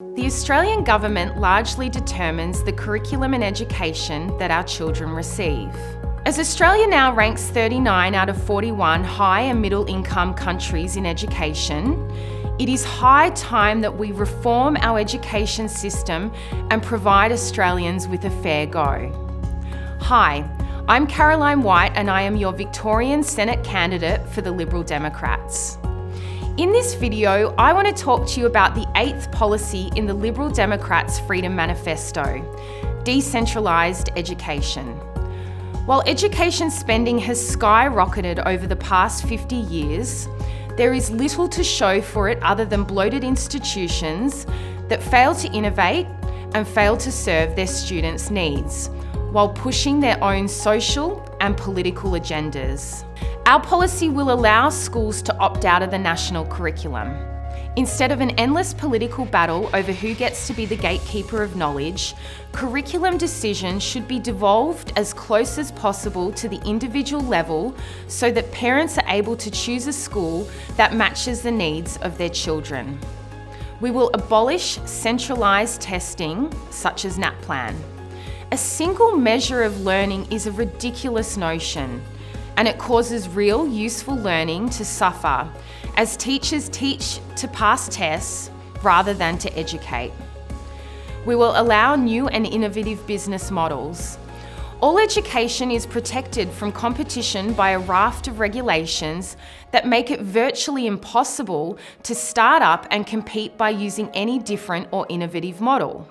The Australian government largely determines the curriculum and education that our children receive. As Australia now ranks 39 out of 41 high and middle income countries in education, it is high time that we reform our education system and provide Australians with a fair go. Hi, I'm Caroline White and I am your Victorian Senate candidate for the Liberal Democrats. In this video, I want to talk to you about the 8th policy in the Liberal Democrats' Freedom Manifesto, decentralised education. While education spending has skyrocketed over the past 50 years, there is little to show for it other than bloated institutions that fail to innovate and fail to serve their students' needs, while pushing their own social and political agendas. Our policy will allow schools to opt out of the national curriculum. Instead of an endless political battle over who gets to be the gatekeeper of knowledge, curriculum decisions should be devolved as close as possible to the individual level so that parents are able to choose a school that matches the needs of their children. We will abolish centralised testing, such as NAPLAN. A single measure of learning is a ridiculous notion, and it causes real, useful learning to suffer as teachers teach to pass tests rather than to educate. We will allow new and innovative business models. All education is protected from competition by a raft of regulations that make it virtually impossible to start up and compete by using any different or innovative model.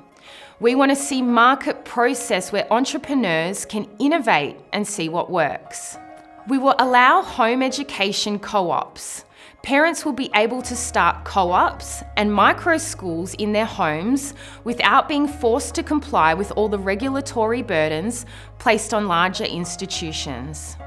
We want to see market process where entrepreneurs can innovate and see what works. We will allow home education co-ops. Parents will be able to start co-ops and micro schools in their homes without being forced to comply with all the regulatory burdens placed on larger institutions.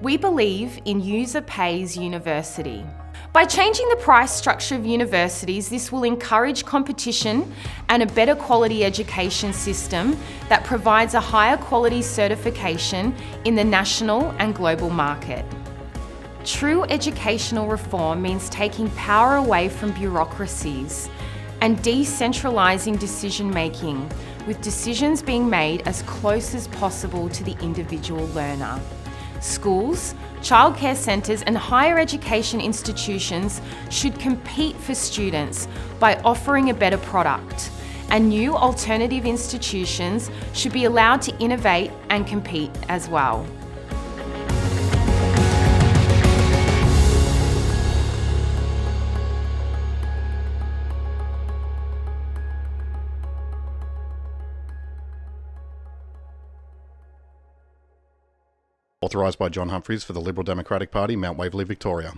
We believe in user pays university. By changing the price structure of universities, this will encourage competition and a better quality education system that provides a higher quality certification in the national and global market. True educational reform means taking power away from bureaucracies and decentralising decision-making, with decisions being made as close as possible to the individual learner. Schools, childcare centres and higher education institutions should compete for students by offering a better product, and new alternative institutions should be allowed to innovate and compete as well. Authorised by John Humphries for the Liberal Democratic Party, Mount Waverley, Victoria.